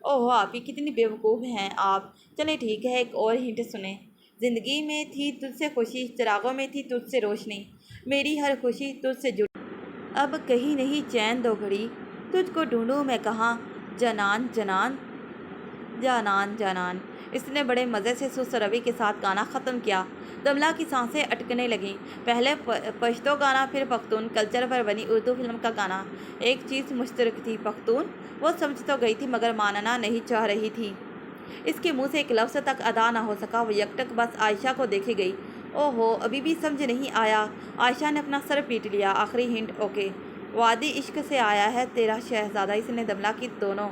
اوہ آپ ہی کتنی بیوقوف ہیں آپ. چلیں ٹھیک ہے، ایک اور ہنٹ سنیں. زندگی میں تھی تجھ سے خوشی، چراغوں میں تھی تجھ سے روشنی، میری ہر خوشی تجھ سے جڑی، اب کہیں نہیں چین دو گھڑی، تجھ کو ڈھونڈوں میں کہاں، جانان جانان جانان جانان. اس نے بڑے مزے سے سست روی کے ساتھ گانا ختم کیا. دملہ کی سانسیں اٹکنے لگیں. پہلے پشتو گانا، پھر پختون کلچر پر بنی اردو فلم کا گانا. ایک چیز مشترک تھی، پختون. وہ سمجھ تو گئی تھی مگر ماننا نہیں چاہ رہی تھی. اس کے منہ سے ایک لفظ تک ادا نہ ہو سکا. وہ یکٹک بس عائشہ کو دیکھے گئی. اوہو ابھی بھی سمجھ نہیں آیا. عائشہ نے اپنا سر پیٹ لیا. آخری ہنٹ اوکے. وادی عشق سے آیا ہے تیرا شہزادہ. اس نے دملہ کی دونوں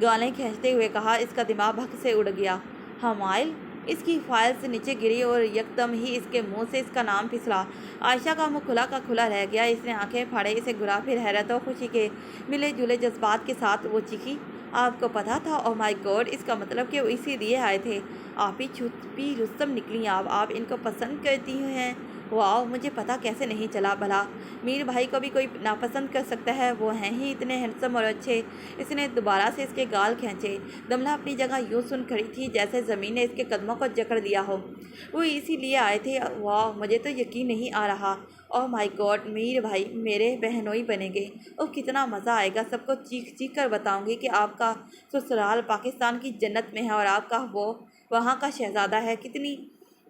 گالیں کھینچتے ہوئے کہا. اس کا دماغ بھک سے اڑ گیا. حمائل. اس کی فائل سے نیچے گری اور یکدم ہی اس کے منہ سے اس کا نام پھسلا. عائشہ کا منہ کھلا کا کھلا رہ گیا. اس نے آنکھیں پھاڑے اسے گھورا، پھر حیرت و خوشی کے ملے جلے جذبات کے ساتھ وہ چیخی. آپ کو پتہ تھا؟ او مائی گاڈ! اس کا مطلب کہ وہ اسی لیے آئے تھے. آپ ہی چھپی رستم نکلی آپ ان کو پسند کرتی ہیں. واؤ، مجھے پتہ کیسے نہیں چلا. بھلا میر بھائی کو بھی کوئی ناپسند کر سکتا ہے، وہ ہیں ہی اتنے ہینڈسم اور اچھے. اس نے دوبارہ سے اس کے گال کھینچے. دملہ اپنی جگہ یوں سن کھڑی تھی جیسے زمین نے اس کے قدموں کو جکڑ لیا ہو. وہ اسی لیے آئے تھے. واؤ، مجھے تو یقین نہیں آ رہا. اوہ مائی گاڈ، میر بھائی میرے بہنوئی بنیں گے. اوہ کتنا مزہ آئے گا. سب کو چیخ چیخ کر بتاؤں گی کہ آپ کا سسرال پاکستان کی جنت میں ہے اور آپ کا وہ وہاں کا شہزادہ ہے. کتنی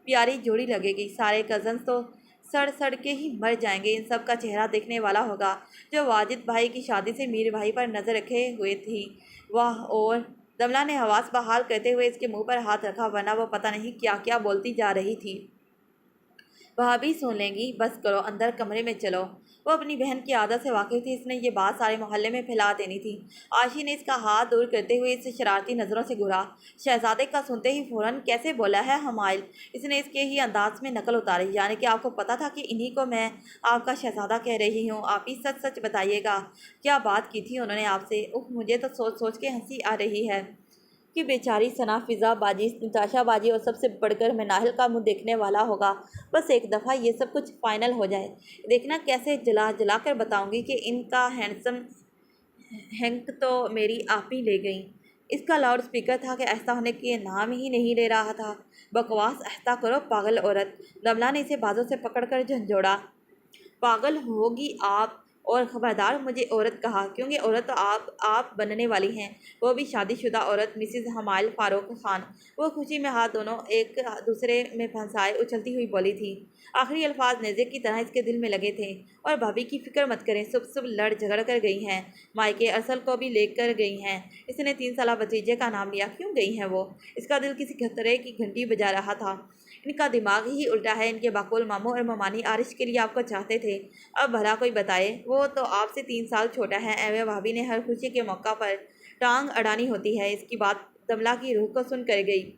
پیاری جوڑی لگے گی. سارے کزنز تو سڑ سڑ کے ہی مر جائیں گے. ان سب کا چہرہ دیکھنے والا ہوگا جو واجد بھائی کی شادی سے میر بھائی پر نظر رکھے ہوئے تھی. واہ. اور دملہ نے حواس بحال کرتے ہوئے اس کے منہ پر ہاتھ رکھا، ورنہ وہ پتہ نہیں کیا کیا بولتی جا رہی تھی. بھابھی سن لیں گی. بس کرو، اندر کمرے میں چلو. وہ اپنی بہن کی عادت سے واقف تھی. اس نے یہ بات سارے محلے میں پھیلا دینی تھی. عائشہ نے اس کا ہاتھ دور کرتے ہوئے اسے شرارتی نظروں سے گھورا. شہزادے کا سنتے ہی فوراً کیسے بولا ہے حمائل. اس نے اس کے ہی انداز میں نقل اتاری. یعنی کہ آپ کو پتہ تھا کہ انہی کو میں آپ کا شہزادہ کہہ رہی ہوں. آپ ہی سچ سچ بتائیے گا، کیا بات کی تھی انہوں نے آپ سے؟ مجھے تو سوچ سوچ کے ہنسی آ رہی ہے کہ بیچاری ثنا، فضا باجی، نتاشا باجی اور سب سے بڑھ کر مناہل کا منہ دیکھنے والا ہوگا. بس ایک دفعہ یہ سب کچھ فائنل ہو جائے. دیکھنا کیسے جلا جلا کر بتاؤں گی کہ ان کا ہینڈسم ہینک تو میری آپ ہی لے گئیں. اس کا لاؤڈ سپیکر تھا کہ آہستہ ہونے کے نام ہی نہیں لے رہا تھا. بکواس آہستہ کرو پاگل عورت. دملہ نے اسے بازو سے پکڑ کر جھنجھوڑا. پاگل ہوگی آپ. اور خبردار مجھے عورت کہا، کیونکہ عورت تو آپ بننے والی ہیں، وہ بھی شادی شدہ عورت. مسز حمائل فاروق خان. وہ خوشی میں ہاتھ دونوں ایک دوسرے میں پھنسائے اچھلتی ہوئی بولی تھی. آخری الفاظ نیزے کی طرح اس کے دل میں لگے تھے. اور بھابھی کی فکر مت کریں، صبح لڑ جھگڑ کر گئی ہیں. مائکے ارسل کو بھی لے کر گئی ہیں. اس نے 3 سالہ بھتیجے کا نام لیا. کیوں گئی ہیں وہ؟ اس کا دل کسی خطرے کی گھنٹی بجا رہا تھا. ان کا دماغ ہی الٹا ہے. ان کے باقول ماموں اور ممانی عارش کے لیے آپ کو چاہتے تھے. اب بھلا کوئی بتائے. وہ تو آپ سے 3 سال چھوٹا ہے. ایویں بھابھی نے ہر خوشی کے موقع پر ٹانگ اڑانی ہوتی ہے. اس کی بات دملہ کی روح کو سن کر گئی.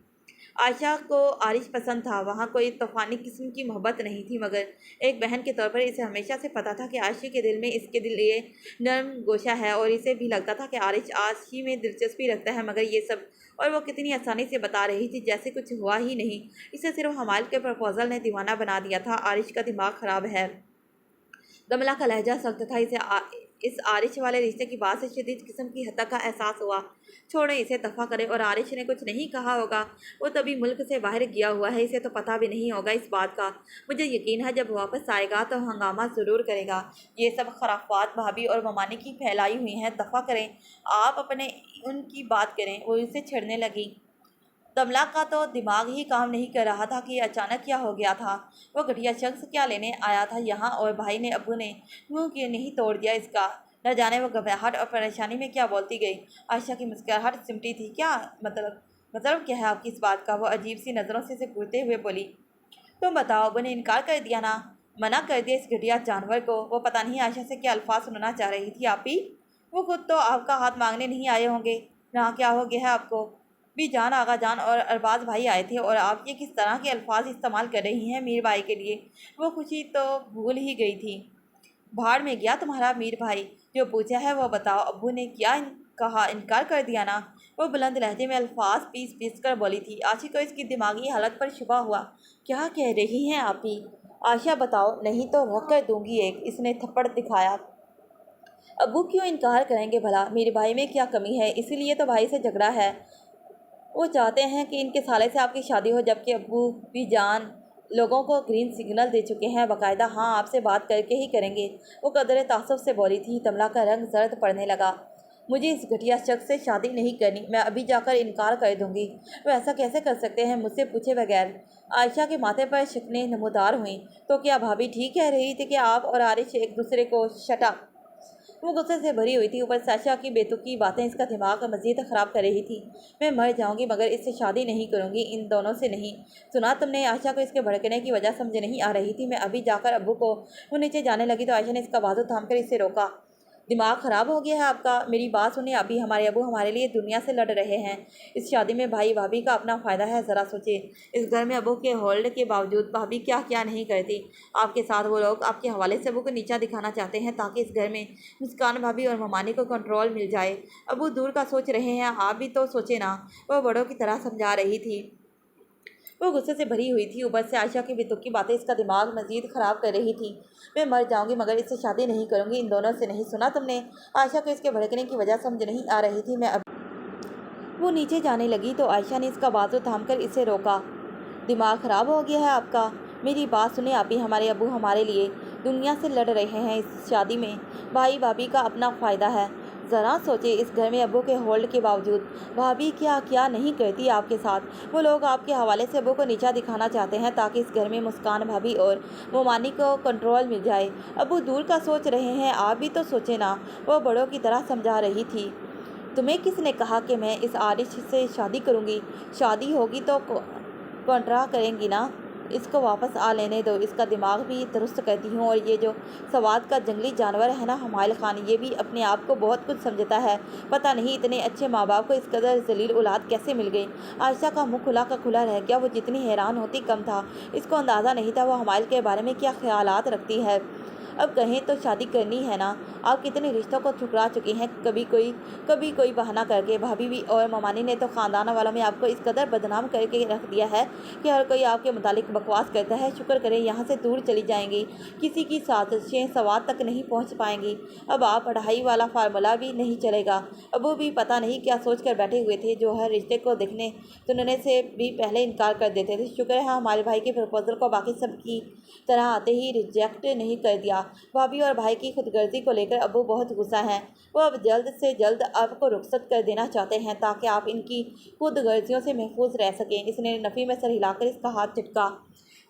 عائشہ کو عارش پسند تھا. وہاں کوئی طوفانی قسم کی محبت نہیں تھی، مگر ایک بہن کے طور پر اسے ہمیشہ سے پتہ تھا کہ عائشہ کے دل میں اس کے دل یہ نرم گوشہ ہے. اور اسے بھی لگتا تھا کہ عارش عائشہ میں دلچسپی رکھتا ہے، مگر یہ سب اور وہ کتنی آسانی سے بتا رہی تھی جیسے کچھ ہوا ہی نہیں. اسے صرف حمائل کے پرپوزل نے دیوانہ بنا دیا تھا. عارش کا دماغ خراب ہے. دملہ کا لہجہ سخت تھا. اس عارش والے رشتے کی بات سے شدید قسم کی حتک کا احساس ہوا. چھوڑیں اسے، دفع کریں. اور عارش نے کچھ نہیں کہا ہوگا. وہ تبھی ملک سے باہر گیا ہوا ہے. اسے تو پتہ بھی نہیں ہوگا اس بات کا. مجھے یقین ہے جب واپس آئے گا تو ہنگامہ ضرور کرے گا. یہ سب خرافات بھابھی اور ممانی کی پھیلائی ہوئی ہیں. دفع کریں آپ اپنے ان کی بات کریں. وہ اسے چھیڑنے لگی. دملہ کا تو دماغ ہی کام نہیں کر رہا تھا کہ یہ اچانک کیا ہو گیا تھا. وہ گھٹیا شخص کیا لینے آیا تھا یہاں؟ اور بھائی نے، ابو نے منہ کیوں نہیں توڑ دیا اس کا؟ نہ جانے وہ گھبراہٹ اور پریشانی میں کیا بولتی گئی. عائشہ کی مسکراہٹ سمٹی تھی. کیا مطلب کیا ہے آپ کی اس بات کا؟ وہ عجیب سی نظروں سے اسے گھورتے ہوئے بولی. تم بتاؤ. ابو نے انکار کر دیا نا؟ منع کر دیا اس گھٹیا جانور کو. وہ پتہ نہیں عائشہ سے کیا الفاظ سننا چاہ رہی تھی. آپ ہی وہ خود تو آپ کا ہاتھ مانگنے نہیں آئے ہوں گے. یہاں کیا ہو گیا ہے آپ کو؟ بھی جان آغا جان اور ارباز بھائی آئے تھے اور آپ یہ کس طرح کے الفاظ استعمال کر رہی ہیں میر بھائی کے لیے؟ وہ خوشی تو بھول ہی گئی تھی. بھاڑ میں گیا تمہارا میر بھائی. جو پوچھا ہے وہ بتاؤ. ابو نے کیا کہا؟ انکار کر دیا نا؟ وہ بلند لہجے میں الفاظ پیس پیس کر بولی تھی. عائشہ کو اس کی دماغی حالت پر شبہ ہوا. کیا کہہ رہی ہیں آپ ہی؟ عائشہ بتاؤ، نہیں تو رکھ کر دوں گی ایک. اس نے تھپڑ دکھایا. ابو کیوں انکار کریں گے بھلا؟ میرے بھائی میں کیا کمی ہے؟ اسی لیے تو بھائی سے جھگڑا ہے۔ وہ چاہتے ہیں کہ ان کے سالے سے آپ کی شادی ہو، جبکہ ابو بھی جان لوگوں کو گرین سگنل دے چکے ہیں، باقاعدہ ہاں آپ سے بات کر کے ہی کریں گے۔ وہ قدرے تعصب سے بولی تھی۔ تملا کا رنگ زرد پڑنے لگا۔ مجھے اس گھٹیا شخص سے شادی نہیں کرنی، میں ابھی جا کر انکار کر دوں گی۔ وہ ایسا کیسے کر سکتے ہیں مجھ سے پوچھے بغیر؟ عائشہ کے ماتھے پر شکنیں نمودار ہوئیں۔ تو کیا بھابھی ٹھیک کہہ رہی تھی کہ آپ اور عارش ایک دوسرے کو شٹ اپ؟ وہ غصے سے بھری ہوئی تھی، اوپر سے عائشہ کی بیتوقی باتیں اس کا دماغ مزید خراب کر رہی تھی۔ میں مر جاؤں گی مگر اس سے شادی نہیں کروں گی، ان دونوں سے نہیں۔ سنا تم نے؟ عائشہ کو اس کے بھڑکنے کی وجہ سمجھ نہیں آ رہی تھی۔ میں ابھی جا کر ابو کو… وہ نیچے جانے لگی تو عائشہ نے اس کا بازو تھام کر اسے روکا۔ دماغ خراب ہو گیا ہے آپ کا؟ میری بات سنیں، ابھی ہمارے ابو ہمارے لیے دنیا سے لڑ رہے ہیں۔ اس شادی میں بھائی بھابھی کا اپنا فائدہ ہے، ذرا سوچیں۔ اس گھر میں ابو کے ہولڈ کے باوجود بھابھی کیا کیا نہیں کرتی آپ کے ساتھ۔ وہ لوگ آپ کے حوالے سے ابو کو نیچا دکھانا چاہتے ہیں تاکہ اس گھر میں مسکان بھابھی اور ممانی کو کنٹرول مل جائے۔ ابو دور کا سوچ رہے ہیں، آپ بھی تو سوچیں نا، وہ بڑوں کی طرح سمجھا رہی تھی۔ وہ غصے سے بھری ہوئی تھی، اوپر سے عائشہ کی بیتوقی باتیں اس کا دماغ مزید خراب کر رہی تھیں۔ میں مر جاؤں گی مگر اس سے شادی نہیں کروں گی، ان دونوں سے نہیں۔ سنا تم نے؟ عائشہ کو اس کے بھڑکنے کی وجہ سمجھ نہیں آ رہی تھی۔ وہ نیچے جانے لگی تو عائشہ نے اس کا بازو تھام کر اسے روکا۔ دماغ خراب ہو گیا ہے آپ کا؟ میری بات سنیں، ابھی ہمارے ابو ہمارے لیے دنیا سے لڑ رہے ہیں، اس شادی میں بھائی بھابھی کا اپنا فائدہ ہے۔ ذرا سوچیں، اس گھر میں ابو کے ہولڈ کے باوجود بھابھی کیا کیا نہیں کرتی آپ کے ساتھ۔ وہ لوگ آپ کے حوالے سے ابو کو نیچا دکھانا چاہتے ہیں تاکہ اس گھر میں مسکان بھابھی اور مومانی کو کنٹرول مل جائے۔ ابو دور کا سوچ رہے ہیں، آپ بھی تو سوچیں نا، وہ بڑوں کی طرح سمجھا رہی تھی۔ تمہیں کس نے کہا کہ میں اس عارش سے شادی کروں گی؟ شادی ہوگی تو کنٹرا کریں گی نا۔ اس کو واپس آ لینے دو، اس کا دماغ بھی درست کرتی ہوں۔ اور یہ جو سوات کا جنگلی جانور ہے نا حمائل خان، یہ بھی اپنے آپ کو بہت کچھ سمجھتا ہے۔ پتہ نہیں اتنے اچھے ماں باپ کو اس قدر ذلیل اولاد کیسے مل گئی۔ عائشہ کا منہ کھلا کا کھلا رہ گیا۔ وہ جتنی حیران ہوتی کم تھا، اس کو اندازہ نہیں تھا وہ حمائل کے بارے میں کیا خیالات رکھتی ہے۔ اب کہیں تو شادی کرنی ہے نا، آپ کتنے رشتوں کو ٹھکرا چکی ہیں کبھی کوئی بہانہ کر کے۔ بھابھی بھی اور ممانی نے تو خاندان والوں میں آپ کو اس قدر بدنام کر کے رکھ دیا ہے کہ ہر کوئی آپ کے متعلق بکواس کرتا ہے۔ شکر کریں یہاں سے دور چلی جائیں گی، کسی کی سازشیں سوات تک نہیں پہنچ پائیں گی۔ اب آپ پڑھائی والا فارمولہ بھی نہیں چلے گا۔ ابو بھی پتہ نہیں کیا سوچ کر بیٹھے ہوئے تھے، جو ہر رشتے کو دیکھنے سننے سے بھی پہلے انکار کر دیتے تھے۔ شکر ہے ہمارے بھائی کے پرپوزل کو باقی سب کی طرح آتے ہی ریجیکٹ نہیں کر دیا۔ بھابھی اور بھائی کی خود غرضی کو لے کر ابو بہت غصہ ہیں۔ وہ اب جلد سے جلد آپ کو رخصت کر دینا چاہتے ہیں تاکہ آپ ان کی خود غرضیوں سے محفوظ رہ سکیں۔ اس نے نفی میں سر ہلا کر اس کا ہاتھ جھٹکا۔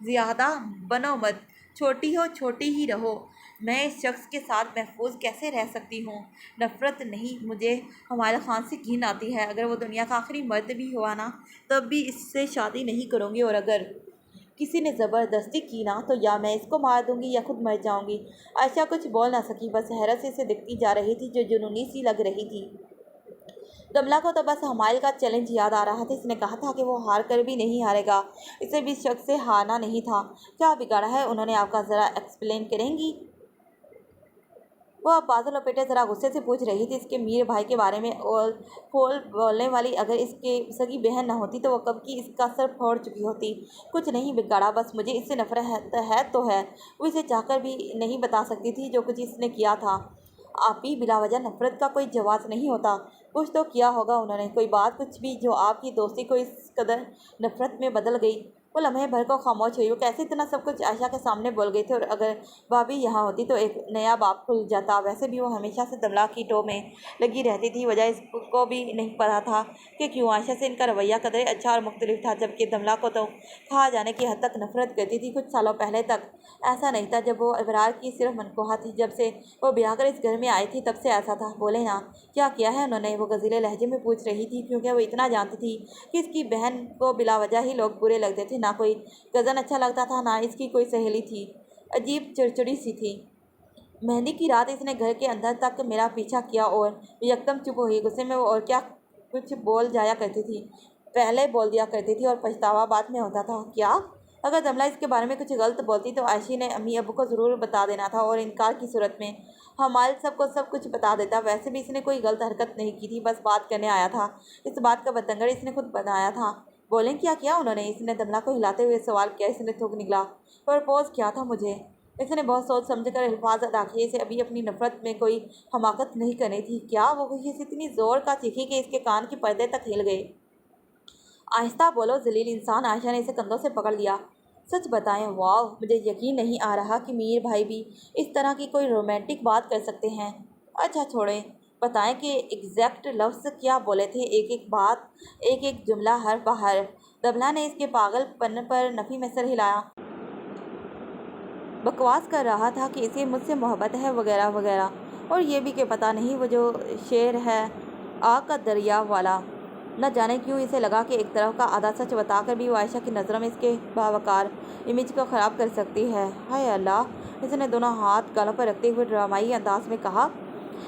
زیادہ بنو مت، چھوٹی ہو چھوٹی ہی رہو۔ میں اس شخص کے ساتھ محفوظ کیسے رہ سکتی ہوں؟ نفرت نہیں، مجھے حمائل خان سے گھن آتی ہے۔ اگر وہ دنیا کا آخری مرد بھی ہوا نا تب بھی اس سے شادی نہیں کروں گی، اور اگر کسی نے زبردستی کی نا تو یا میں اس کو مار دوں گی یا خود مر جاؤں گی۔ عائشہ کچھ بول نہ سکی، بس حیرت سے اسے دیکھتی جا رہی تھی جو جنونی سی لگ رہی تھی۔ کملا کو تو بس حمائل کا چیلنج یاد آ رہا تھا۔ اس نے کہا تھا کہ وہ ہار کر بھی نہیں ہارے گا، اسے بھی اس شخص سے ہارنا نہیں تھا۔ کیا بگاڑا ہے انہوں نے آپ کا، ذرا ایکسپلین کریں گی؟ وہ اب بازو لپیٹے ذرا غصے سے پوچھ رہی تھی۔ اس کے میر بھائی کے بارے میں پھول بولنے والی اگر اس کی سگی بہن نہ ہوتی تو وہ کب کی اس کا سر پھوڑ چکی ہوتی۔ کچھ نہیں بگاڑا، بس مجھے اس سے نفرت ہے تو ہے۔ وہ اسے چاہ کر بھی نہیں بتا سکتی تھی جو کچھ اس نے کیا تھا۔ آپی، بلا وجہ نفرت کا کوئی جواز نہیں ہوتا۔ کچھ تو کیا ہوگا انہوں نے، کوئی بات، کچھ بھی، جو آپ کی دوستی کو اس قدر نفرت میں بدل گئی۔ وہ لمحے بھر کو خاموش ہوئی۔ وہ کیسے اتنا سب کچھ عائشہ کے سامنے بول گئی تھی، اور اگر بھابھی یہاں ہوتی تو ایک نیا باب کھل جاتا۔ ویسے بھی وہ ہمیشہ سے تملا کی ٹو میں لگی رہتی تھی، وجہ اس کو بھی نہیں پتا تھا کہ کیوں عائشہ سے ان کا رویہ قدرے اچھا اور مختلف تھا، جبکہ تملا کو تو کھا جانے کی حد تک نفرت کرتی تھی۔ کچھ سالوں پہلے تک ایسا نہیں تھا، جب وہ ابرار کی صرف منقوہ تھی۔ جب سے وہ بیاہ کر اس گھر میں آئی تھی تب سے ایسا تھا۔ بولے نا، کیا کیا ہے انہوں نے؟ وہ غضیلے لہجے میں پوچھ رہی تھی، کیونکہ وہ اتنا جانتی تھی کہ اس کی بہن کو بلا وجہ ہی لوگ برے لگتے تھے۔ نہ کوئی کزن اچھا لگتا تھا، نہ اس کی کوئی سہیلی تھی، عجیب چڑچڑی سی تھی۔ مہندی کی رات اس نے گھر کے اندر تک میرا پیچھا کیا اور یکدم چپ ہوئی۔ غصے میں وہ اور کیا کچھ بول جایا کرتی تھی، پہلے بول دیا کرتی تھی، اور پچھتاوا بعد میں ہوتا تھا۔ کیا؟ اگر تملا اس کے بارے میں کچھ غلط بولتی تو عائشہ نے امی ابو کو ضرور بتا دینا تھا، اور انکار کی صورت میں حمائل سب کو سب کچھ بتا دیتا۔ ویسے بھی اس نے کوئی غلط حرکت نہیں کی تھی، بس بات کرنے آیا تھا۔ اس بات کا بتنگڑ اس نے خود بنایا تھا۔ بولیں، کیا کیا انہوں نے؟ اس نے تملا کو ہلاتے ہوئے سوال کیا۔ اس نے تھوک نکلا، پرپوز کیا تھا مجھے۔ اس نے بہت سوچ سمجھ کر الفاظ ادا کیے، اسے ابھی اپنی نفرت میں کوئی حماقت نہیں کرنی تھی۔ کیا وہ کوئی اتنی زور کا چیخی کہ اس کے کان کے پردے تک ہل گئے۔ آہستہ بولو ذلیل انسان۔ عائشہ نے اسے کندھوں سے پکڑ لیا۔ سچ بتائیں، واو، مجھے یقین نہیں آ رہا کہ میر بھائی بھی اس طرح کی کوئی رومانٹک بات کر سکتے ہیں۔ اچھا چھوڑیں، بتائیں کہ ایگزیکٹ لفظ کیا بولے تھے، ایک ایک بات، ایک ایک جملہ، حرف بحرف۔ دملہ نے اس کے پاگل پن پر نفی میں سر ہلایا۔ بکواس کر رہا تھا کہ اسے مجھ سے محبت ہے وغیرہ وغیرہ، اور یہ بھی کہ پتہ نہیں وہ جو شعر ہے آگ کا دریا والا۔ نہ جانے کیوں اسے لگا کہ ایک طرف کا آدھا سچ بتا کر بھی وہ عائشہ کی نظروں میں اس کے باوقار امیج کو خراب کر سکتی ہے۔ ہائے اللہ! اس نے دونوں ہاتھ گالوں پر رکھتے ہوئے ڈرامائی انداز میں کہا،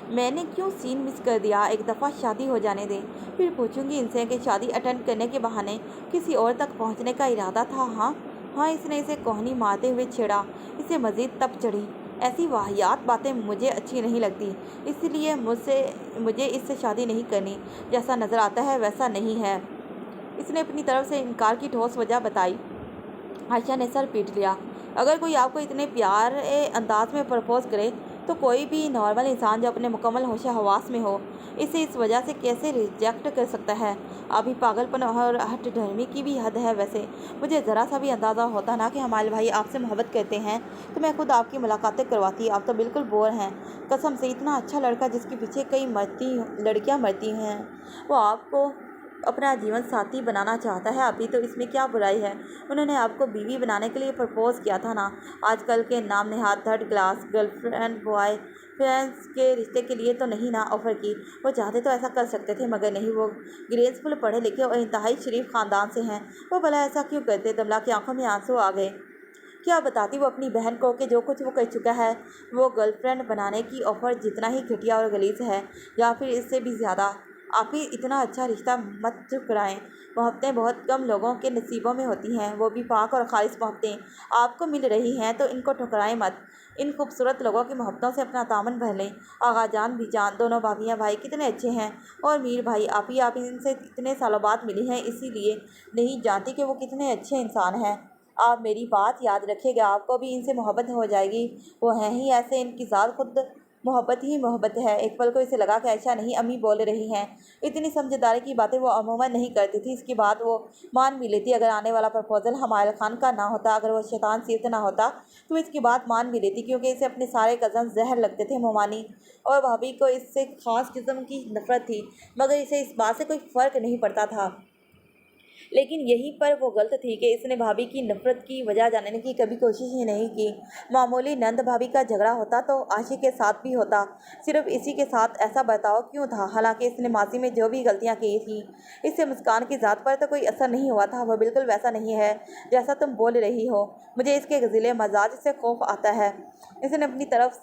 میں نے کیوں سین مس کر دیا؟ ایک دفعہ شادی ہو جانے دیں، پھر پوچھوں گی ان سے کہ شادی اٹینڈ کرنے کے بہانے کسی اور تک پہنچنے کا ارادہ تھا۔ ہاں ہاں، اس نے اسے کوہنی مارتے ہوئے چھیڑا۔ اسے مزید تپ چڑھی۔ ایسی واہیات باتیں مجھے اچھی نہیں لگتی، اس لیے مجھے اس سے شادی نہیں کرنی۔ جیسا نظر آتا ہے ویسا نہیں ہے۔ اس نے اپنی طرف سے انکار کی ٹھوس وجہ بتائی۔ عائشہ نے سر پیٹ لیا۔ اگر کوئی آپ کو اتنے پیارے انداز میں پرپوز کرے تو کوئی بھی نارمل انسان جو اپنے مکمل ہوش و حواس میں ہو اسے اس وجہ سے کیسے ریجیکٹ کر سکتا ہے؟ ابھی پاگل پن اور ہٹ ڈھرمی کی بھی حد ہے۔ ویسے مجھے ذرا سا بھی اندازہ ہوتا نا کہ ہمارے بھائی آپ سے محبت کرتے ہیں تو میں خود آپ کی ملاقاتیں کرواتی۔ آپ تو بالکل بور ہیں، قسم سے۔ اتنا اچھا لڑکا جس کے پیچھے کئی لڑکیاں مرتی ہیں، وہ آپ کو اپنا جیون ساتھی بنانا چاہتا ہے۔ ابھی تو اس میں کیا برائی ہے؟ انہوں نے آپ کو بیوی بنانے کے لیے پرپوز کیا تھا نا۔ آج کل کے نام نہاد third class girl friend boy friends کے رشتے کے لیے تو نہیں نا آفر کی۔ وہ چاہتے تو ایسا کر سکتے تھے مگر نہیں، وہ گریسفل، پڑھے لکھے اور انتہائی شریف خاندان سے ہیں۔ وہ بھلا ایسا کیوں کرتے؟ دملہ کی آنکھوں میں آنسو آ گئے۔ کیا بتاتی وہ اپنی بہن کو کہ جو کچھ وہ کر چکا ہے وہ گرل فرینڈ بنانے کی آفر جتنا ہی گھٹیا اور غلیظ ہے، یا پھر اس سے بھی زیادہ؟ آپ ہی اتنا اچھا رشتہ مت ٹھکرائیں۔ محبتیں بہت کم لوگوں کے نصیبوں میں ہوتی ہیں، وہ بھی پاک اور خالص محبتیں آپ کو مل رہی ہیں تو ان کو ٹھکرائیں مت۔ ان خوبصورت لوگوں کی محبتوں سے اپنا دامن بھر لیں۔ آغا جان بھی جان، دونوں بھابھیاں بھائی کتنے اچھے ہیں، اور میر بھائی آپ ان سے اتنے سالوں بعد ملی ہیں، اسی لیے نہیں جانتی کہ وہ کتنے اچھے انسان ہیں۔ آپ میری بات یاد رکھیے گا، آپ کو بھی ان سے محبت ہو جائے گی۔ وہ ہیں ہی ایسے، ان کی ذات خود محبت ہی محبت ہے۔ ایک پل کو اسے لگا کہ عائشہ نہیں، امی بول رہی ہیں۔ اتنی سمجھداری کی باتیں وہ عموماً نہیں کرتی تھی، اس کی بات وہ مان بھی لیتی۔ اگر آنے والا پرپوزل حمائل خان کا نہ ہوتا، اگر وہ شیطان سیرت نہ ہوتا تو اس کی بات مان بھی لیتی، کیونکہ اسے اپنے سارے کزن زہر لگتے تھے۔ مومانی اور بھابھی کو اس سے خاص قسم کی نفرت تھی، مگر اسے اس بات سے کوئی فرق نہیں پڑتا تھا۔ لیکن یہیں پر وہ غلط تھی کہ اس نے بھابھی کی نفرت کی وجہ جاننے کی کبھی کوشش ہی نہیں کی۔ معمولی نند بھابھی کا جھگڑا ہوتا تو عاشق کے ساتھ بھی ہوتا، صرف اسی کے ساتھ ایسا برتاؤ کیوں تھا؟ حالانکہ اس نے ماضی میں جو بھی غلطیاں کی تھیں اس سے مسکان کی ذات پر تو کوئی اثر نہیں ہوا تھا۔ وہ بالکل ویسا نہیں ہے جیسا تم بول رہی ہو۔ مجھے اس کے غضیل مزاج سے خوف آتا ہے۔ اس نے اپنی طرف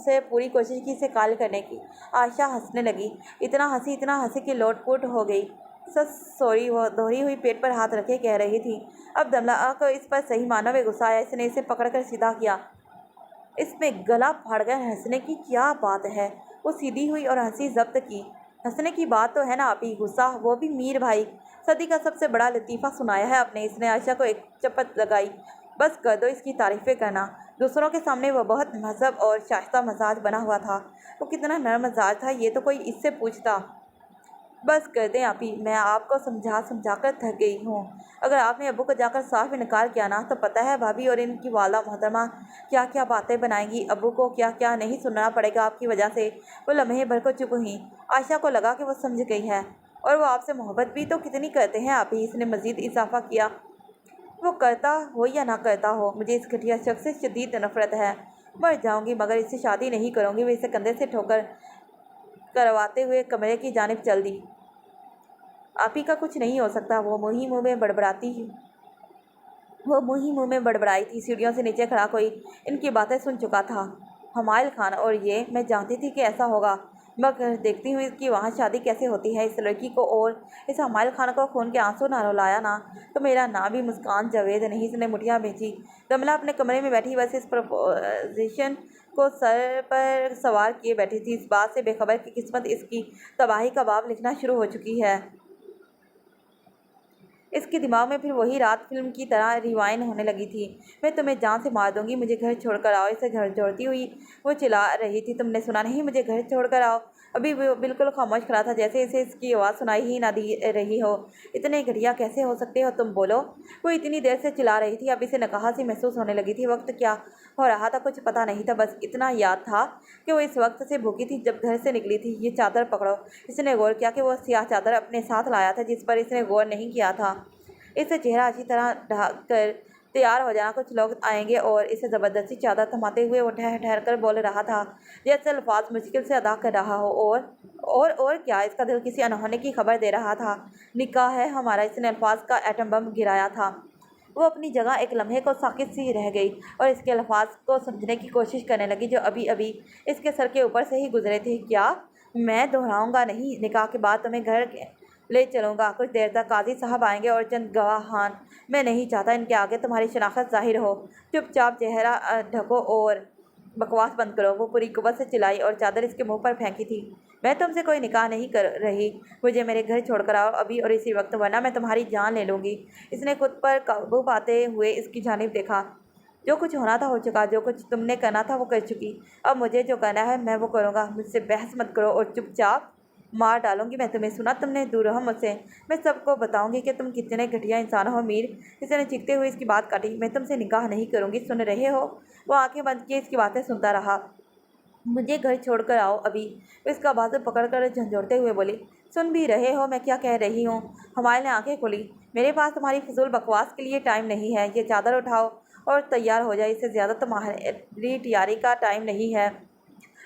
سے پوری کوشش کی اسے قائل کرنے کی۔ عائشہ ہنسنے لگی، اتنا ہنسی کہ لوٹ پوٹ ہو گئی۔ سچ سوری، وہ دوہری ہوئی پیٹ پر ہاتھ رکھے کہہ رہی تھی۔ اب دملہ کو اس پر صحیح معنوں میں غصہ آیا۔ اس نے اسے پکڑ کر سیدھا کیا۔ اس میں گلا پھاڑ کر ہنسنے کی کیا بات ہے؟ وہ سیدھی ہوئی اور ہنسی ضبط کی۔ ہنسنے کی بات تو ہے نا آپی، غصہ وہ بھی میر بھائی۔ صدی کا سب سے بڑا لطیفہ سنایا ہے آپ نے۔ اس نے عائشہ کو ایک چپت لگائی۔ بس کر دو اس کی تعریفیں کرنا۔ دوسروں کے سامنے وہ بہت مہذب اور شائستہ مزاج بنا ہوا تھا۔ وہ کتنا نرم مزاج تھا یہ تو کوئی اس سے پوچھتا۔ بس کر دیں آپی، میں آپ کو سمجھا کر تھک گئی ہوں۔ اگر آپ نے ابو کو جا کر صاف انکار کیا نا تو پتہ ہے بھابھی اور ان کی والدہ محترمہ کیا کیا باتیں بنائیں گی، ابو کو کیا کیا نہیں سننا پڑے گا آپ کی وجہ سے۔ وہ لمحے بھر کو چپ ہوئیں۔ عائشہ کو لگا کہ وہ سمجھ گئی ہے۔ اور وہ آپ سے محبت بھی تو کتنی کرتے ہیں آپی، اس نے مزید اضافہ کیا۔ وہ کرتا ہو یا نہ کرتا ہو، مجھے اس گھٹیا شخص سے شدید نفرت ہے۔ مر جاؤں گی مگر اس سے شادی نہیں کروں گی۔ وہ اسے کندھے سے ٹھوکر کرواتے ہوئے کمرے کی جانب چل دی۔ آپی کا کچھ نہیں ہو سکتا، وہ منہ ہی منہ میں بڑبڑائی تھی۔ سیڑھیوں سے نیچے کھڑا کوئی ان کی باتیں سن چکا تھا۔ حمائل خان، اور یہ میں جانتی تھی کہ ایسا ہوگا، مگر دیکھتی ہوں اس کی وہاں شادی کیسے ہوتی ہے۔ اس لڑکی کو اور اس حمائل خان کو خون کے آنسو نہ رلایا نا تو میرا نام بھی مسکان جاوید نہیں۔ اس نے مٹھیاں بھیجی۔ دملہ اپنے کمرے میں بیٹھی بس اس پروپوزیشن کو سر پر سوار کیے بیٹھی تھی، اس بات سے بے خبر کہ قسمت اس کی تباہی کا باب لکھنا شروع ہو چکی ہے۔ اس کے دماغ میں پھر وہی رات فلم کی طرح ریوائن ہونے لگی تھی۔ میں تمہیں جان سے مار دوں گی، مجھے گھر چھوڑ کر آؤ، اسے جھنجھوڑتی ہوئی وہ چلا رہی تھی۔ تم نے سنا نہیں، مجھے گھر چھوڑ کر آؤ۔ ابھی وہ بالکل خاموش کھڑا تھا، جیسے اسے اس کی آواز سنائی ہی نہ دی رہی ہو۔ اتنے گھٹیا کیسے ہو سکتے ہو تم، بولو۔ وہ اتنی دیر سے چلا رہی تھی، اب اسے نکاح سی محسوس ہونے لگی تھی۔ وقت کیا ہو رہا تھا کچھ پتہ نہیں تھا، بس اتنا یاد تھا کہ وہ اس وقت سے بھوکی تھی جب گھر سے نکلی تھی۔ یہ چادر پکڑو۔ اس نے غور کیا کہ وہ سیاہ چادر اپنے ساتھ لایا تھا جس پر اس نے غور نہیں کیا تھا۔ اسے چہرہ اچھی طرح ڈھک کر تیار ہو جانا، کچھ لوگ آئیں گے۔ اور اسے زبردستی چادر تھماتے ہوئے وہ ٹھہر ٹھہر کر بول رہا تھا جیسے الفاظ مشکل سے ادا کر رہا ہو۔ اور کیا، اس کا دل کسی انہونے کی خبر دے رہا تھا۔ نکاح ہے ہمارا، اس نے الفاظ کا ایٹم بم گرایا تھا۔ وہ اپنی جگہ ایک لمحے کو ساکت سی رہ گئی اور اس کے الفاظ کو سمجھنے کی کوشش کرنے لگی جو ابھی ابھی اس کے سر کے اوپر سے ہی گزرے تھے۔ کیا؟ میں دہراؤں گا نہیں، نکاح کے بعد تمہیں گھر لے چلوں گا، کچھ دیر تک قاضی صاحب آئیں گے اور چند گواہان، میں نہیں چاہتا ان کے آگے تمہاری شناخت ظاہر ہو۔ چپ چاپ چہرہ ڈھکو اور بکواس بند کرو۔ وہ پوری قوت سے چلائی اور چادر اس کے منہ پر پھینکی تھی۔ میں تم سے کوئی نکاح نہیں کر رہی، مجھے میرے گھر چھوڑ کر آؤ ابھی اور اسی وقت، ورنہ میں تمہاری جان لے لوں گی۔ اس نے خود پر قابو پاتے ہوئے اس کی جانب دیکھا۔ جو کچھ ہونا تھا ہو چکا، جو کچھ تم نے کرنا تھا وہ کر چکی، اب مجھے جو کرنا ہے میں وہ کروں گا۔ مجھ سے بحث مت کرو اور چپ چاپ مار ڈالوں گی میں تمہیں۔ سنا تم نے، دور رہو مجھ سے، میں سب کو بتاؤں گی کہ تم کتنے گھٹیا انسان ہو۔ میر، اس نے چیختے ہوئے اس کی بات کاٹی، میں تم سے نکاح نہیں کروں گی، سن رہے ہو؟ وہ آنکھیں بند کیے اس کی باتیں سنتا رہا۔ مجھے گھر چھوڑ کر آؤ ابھی، وہ اس کا بازو پکڑ کر جھنجھوڑتے ہوئے بولی۔ سن بھی رہے ہو میں کیا کہہ رہی ہوں؟ ہمائل نے آنکھیں کھولی۔ میرے پاس تمہاری فضول بکواس کے لیے ٹائم نہیں ہے، یہ چادر اٹھاؤ اور تیار ہو جائے، اس سے زیادہ تمہاری تیاری کا ٹائم نہیں ہے۔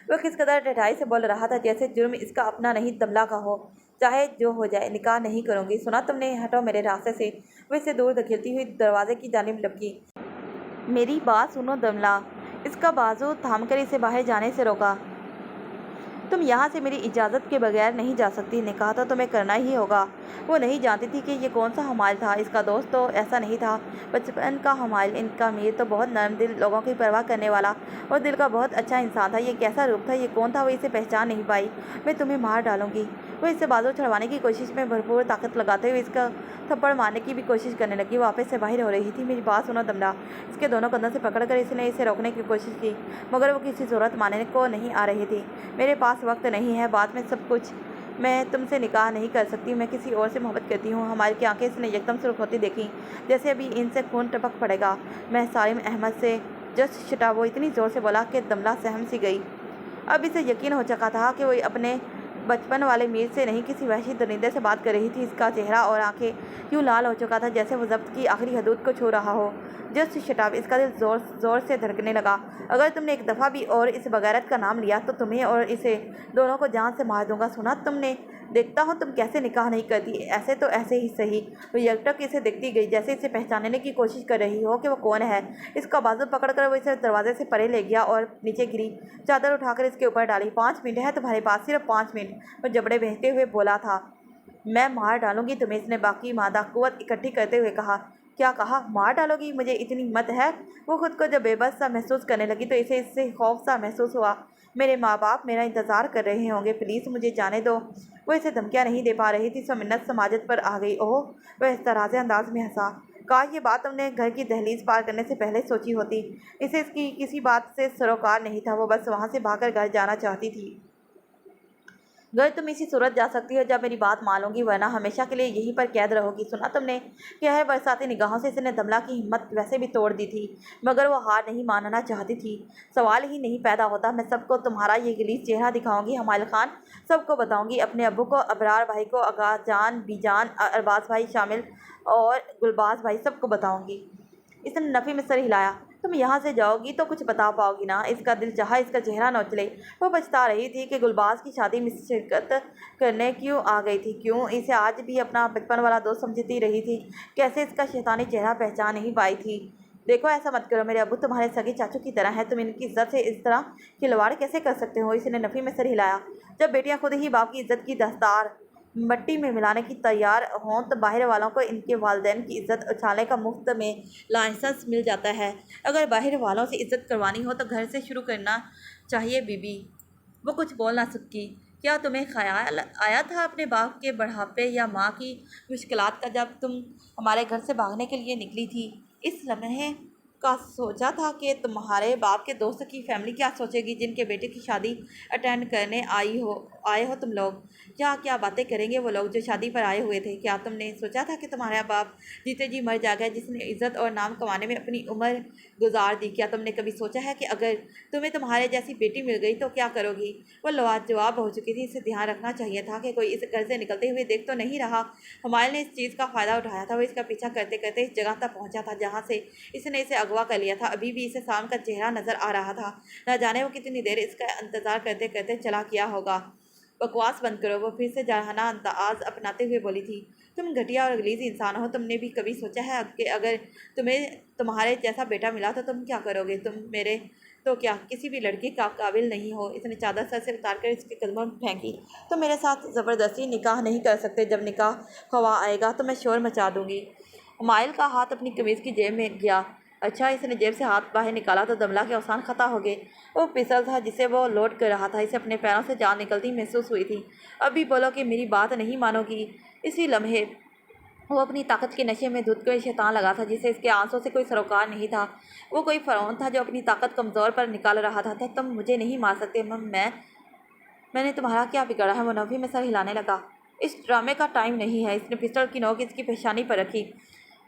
وہ کس قدر ڈٹائی سے بول رہا تھا جیسے جرم اس کا اپنا نہیں دملہ کا ہو۔ چاہے جو ہو جائے، نکاح نہیں کروں گی، سنا تم نے، ہٹو میرے راستے سے۔ وہ اسے دور دھکیلتی ہوئی دروازے کی جانب لپکی۔ میری بات سنو دملہ، اس کا بازو تھام کر اسے باہر جانے سے روکا۔ تم یہاں سے میری اجازت کے بغیر نہیں جا سکتی، نکاح تو تمہیں کرنا ہی ہوگا۔ وہ نہیں جانتی تھی کہ یہ کون سا حمائل تھا، اس کا دوست تو ایسا نہیں تھا، بچپن کا حمائل۔ ان کا میر تو بہت نرم دل، لوگوں کی پرواہ کرنے والا اور دل کا بہت اچھا انسان تھا۔ یہ کیسا روپ تھا، یہ کون تھا، وہ اسے پہچان نہیں پائی۔ میں تمہیں مار ڈالوں گی، وہ اس سے بازو چھڑوانے کی کوشش میں بھرپور طاقت لگاتے ہوئے اس کا تھپڑ مارنے کی بھی کوشش کرنے لگی۔ وہ آپس سے باہر ہو رہی تھی۔ میری بات سنو دملہ، اس کے دونوں کندھوں سے پکڑ کر اس نے اسے روکنے کی کوشش کی، مگر وہ کسی صورت ماننے کو نہیں آ رہی تھی۔ میرے پاس وقت نہیں ہے، بعد میں سب کچھ، میں تم سے نکاح نہیں کر سکتی، میں کسی اور سے محبت کرتی ہوں۔ ہماری کی آنکھیں اس نے یکدم سرخ ہوتی دیکھیں جیسے ابھی ان سے خون ٹپک پڑے گا۔ میں سالم احمد سے جسٹ شٹا، وہ اتنی زور سے بولا کہ دملہ سہم سی گئی۔ اب اسے یقین ہو چکا تھا کہ وہ اپنے بچپن والے میر سے نہیں کسی وحشی درندے سے بات کر رہی تھی۔ اس کا چہرہ اور آنکھیں یوں لال ہو چکا تھا جیسے وہ ضبط کی آخری حدود کو چھو رہا ہو۔ جسٹ شٹ اپ، اس کا دل زور زور سے دھڑکنے لگا۔ اگر تم نے ایک دفعہ بھی اور اس بغیرت کا نام لیا تو تمہیں اور اسے دونوں کو جان سے مار دوں گا، سنا تم نے؟ دیکھتا ہوں تم کیسے نکاح نہیں کرتی، ایسے تو ایسے ہی صحیح۔ وہ یکٹک اسے دیکھتی گئی جیسے اسے پہچاننے کی کوشش کر رہی ہو کہ وہ کون ہے۔ اس کا بازو پکڑ کر وہ اسے دروازے سے پرے لے گیا اور نیچے گری، چادر اٹھا کر اس کے اوپر ڈالی۔ 5 منٹ ہے تمہارے پاس، صرف 5 منٹ، وہ جبڑے بہتے ہوئے بولا تھا۔ میں مار ڈالوں گی تمہیں، اس نے باقی مادہ قوت اکٹھی کرتے ہوئے کہا۔ کیا کہا؟ مار ڈالو گی مجھے، اتنی ہمت ہے؟ وہ خود کو جب بے بس سا محسوس کرنے لگی تو اسے اس سے خوف سا محسوس ہوا۔ میرے ماں باپ میرا انتظار کر رہے ہوں گے، پلیز مجھے جانے دو۔ وہ اسے دھمکیاں نہیں دے پا رہی تھی، سو منت سماجت پر آ گئی۔ اوہ، وہ احتراز انداز میں ہنسا۔ کاش یہ بات تم نے گھر کی دہلیز پار کرنے سے پہلے سوچی ہوتی۔ اسے اس کی کسی بات سے سروکار نہیں تھا، وہ بس وہاں سے بھاگ کر گھر جانا چاہتی تھی۔ گھر تم اسی صورت جا سکتی ہو جب میری بات مانو گی، ورنہ ہمیشہ کے لیے یہیں پر قید رہو گی، سنا تم نے؟ گہر برساتی نگاہوں سے اس نے دملہ کی ہمت ویسے بھی توڑ دی تھی، مگر وہ ہار نہیں ماننا چاہتی تھی۔ سوال ہی نہیں پیدا ہوتا، میں سب کو تمہارا یہ غلیظ چہرہ دکھاؤں گی حمائل خان، سب کو بتاؤں گی، اپنے ابو کو، ابرار بھائی کو، آغا جان، بی جان، ارباز بھائی شامل اور گلباز بھائی، سب کو بتاؤں گی۔ اس نے نفی میں سر ہلایا۔ تم یہاں سے جاؤ گی تو کچھ بتا پاؤ گی نا؟ اس کا دل چاہا اس کا چہرہ نوچ لے۔ وہ پچھتا رہی تھی کہ گلباز کی شادی میں شرکت کرنے کیوں آ گئی تھی، کیوں اسے آج بھی اپنا بچپن والا دوست سمجھتی رہی تھی، کیسے اس کا شیطانی چہرہ پہچان نہیں پائی تھی۔ دیکھو ایسا مت کرو، میرے ابو تمہارے سگے چاچو کی طرح ہیں، تم ان کی عزت سے اس طرح کھلواڑ کیسے کر سکتے ہو؟ اس نے نفی میں سر ہلایا۔ جب بیٹیاں خود ہی باپ کی عزت کی دستار مٹی میں ملانے کی تیار ہوں تو باہر والوں کو ان کے والدین کی عزت اچھالنے کا مفت میں لائسنس مل جاتا ہے۔ اگر باہر والوں سے عزت کروانی ہو تو گھر سے شروع کرنا چاہیے بی بی۔ وہ کچھ بول نہ سکی کیا تمہیں خیال آیا تھا اپنے باپ کے بڑھاپے یا ماں کی مشکلات کا جب تم ہمارے گھر سے بھاگنے کے لیے نکلی تھی؟ اس لمحے کا سوچا تھا کہ تمہارے باپ کے دوست کی فیملی کیا سوچے گی جن کے بیٹے کی شادی اٹینڈ کرنے آئے ہو تم لوگ؟ کیا باتیں کریں گے وہ لوگ جو شادی پر آئے ہوئے تھے؟ کیا تم نے سوچا تھا کہ تمہارا باپ جیتے جی مر جائے گا جس نے عزت اور نام کمانے میں اپنی عمر گزار دی؟ کیا تم نے کبھی سوچا ہے کہ اگر تمہیں تمہارے جیسی بیٹی مل گئی تو کیا کرو گی؟ وہ لاجواب ہو چکی تھی، اسے دھیان رکھنا چاہیے تھا کہ کوئی اس گھر سے نکلتے ہوئے دیکھ تو نہیں رہا۔ ہمایوں نے اس چیز کا فائدہ اٹھایا تھا، وہ اس کا پیچھا کرتے کرتے اس جگہ تک پہنچا تھا جہاں سے اس نے اسے اغوا کر لیا تھا۔ ابھی بھی اسے سام کا چہرہ نظر آ رہا تھا، نہ جانے وہ کتنی دیر اس کا انتظار کرتے کرتے چلا کیا ہوگا۔ بکواس بند کرو، وہ پھر سے جارحانہ انداز اپناتے ہوئے بولی تھی۔ تم گھٹیا اور غلیظ انسان ہو، تم نے بھی کبھی سوچا ہے کہ اگر تمہیں تمہارے جیسا بیٹا ملا تو تم کیا کرو گے؟ تم میرے تو کیا کسی بھی لڑکی کا قابل نہیں ہو۔ اس نے چادر سر سے اتار کر اس کے قدموں میں پھینکی۔ تم میرے ساتھ زبردستی نکاح نہیں کر سکتے، جب نکاح خواہ آئے گا تو میں شور مچا دوں گی۔ ہمایوں کا ہاتھ اپنی قمیض کی جیب میں گیا۔ اچھا، اس نے جیب سے ہاتھ باہر نکالا تو دملہ کے اوسان خطا ہو گئے۔ وہ پسل تھا جسے وہ لوٹ کر رہا تھا، اسے اپنے پیروں سے جان نکلتی محسوس ہوئی تھی۔ اب بھی بولو کہ میری بات نہیں مانو گی؟ اسی لمحے وہ اپنی طاقت کے نشے میں دھت کر شیطان لگا تھا جسے اس کے آنسوں سے کوئی سروکار نہیں تھا۔ وہ کوئی فرعون تھا جو اپنی طاقت کمزور پر نکال رہا تھا۔ تم مجھے نہیں مار سکتے، میں نے تمہارا کیا بگاڑا ہے؟ منوی میں سر ہلانے لگا۔ اس ڈرامے کا ٹائم نہیں ہے۔ اس نے پسٹل کی نوک اس کی پیشانی پر رکھی۔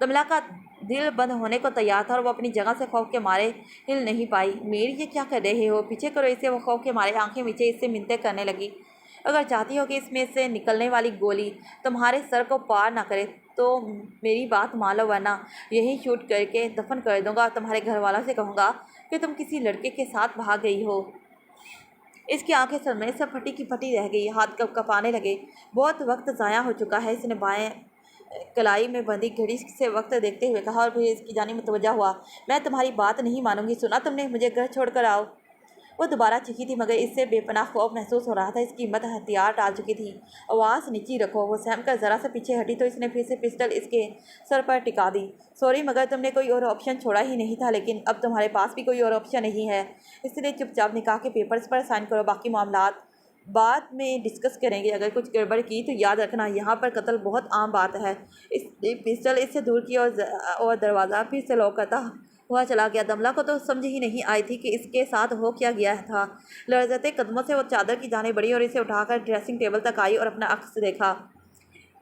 دملہ کا دل بند ہونے کو تیار تھا اور وہ اپنی جگہ سے خوف کے مارے ہل نہیں پائی۔ میر، یہ کیا کر رہے ہو؟ پیچھے کرو اسے۔ وہ خوف کے مارے آنکھیں میچے اس سے منتیں کرنے لگی۔ اگر چاہتی ہو کہ اس میں سے نکلنے والی گولی تمہارے سر کو پار نہ کرے تو میری بات مان لو، ورنہ یہیں شوٹ کر کے دفن کر دوں گا اور تمہارے گھر والوں سے کہوں گا کہ تم کسی لڑکے کے ساتھ بھاگ گئی ہو۔ اس کی آنکھیں سرمے سے پھٹی کی پھٹی رہ گئی، ہاتھ کپ کپانے لگے۔ بہت وقت ضائع ہو چکا ہے، اس نے بائیں کلائی میں بندھی گھڑی سے وقت دیکھتے ہوئے کہا اور پھر اس کی جانب متوجہ ہوا۔ میں تمہاری بات نہیں مانوں گی، سنا تم نے؟ مجھے گھر چھوڑ کر آؤ۔ وہ دوبارہ چیخی تھی مگر اس سے بے پناہ خوف محسوس ہو رہا تھا۔ اس کی ہمت ہتھیار ڈال چکی تھی۔ آواز نیچی رکھو۔ وہ سہم کر ذرا سے پیچھے ہٹی تو اس نے پھر سے پسٹل اس کے سر پر ٹکا دی۔ سوری، مگر تم نے کوئی اور آپشن چھوڑا ہی نہیں تھا، لیکن اب تمہارے پاس بھی کوئی اور آپشن نہیں ہے۔ اس لیے چپ چاپ نکاح کے پیپرز پر سائن کرو، باقی معاملات بعد میں ڈسکس کریں گے۔ اگر کچھ گڑبڑ کی تو یاد رکھنا یہاں پر قتل بہت عام بات ہے۔ اس نے پسٹل اس سے دور کی اور دروازہ پھر سے لاک کرتا ہوا چلا گیا۔ دملہ کو تو سمجھ ہی نہیں آئی تھی کہ اس کے ساتھ ہو کیا گیا تھا۔ لرزتے قدموں سے وہ چادر کی جانب بڑھی اور اسے اٹھا کر ڈریسنگ ٹیبل تک آئی اور اپنا عکس دیکھا۔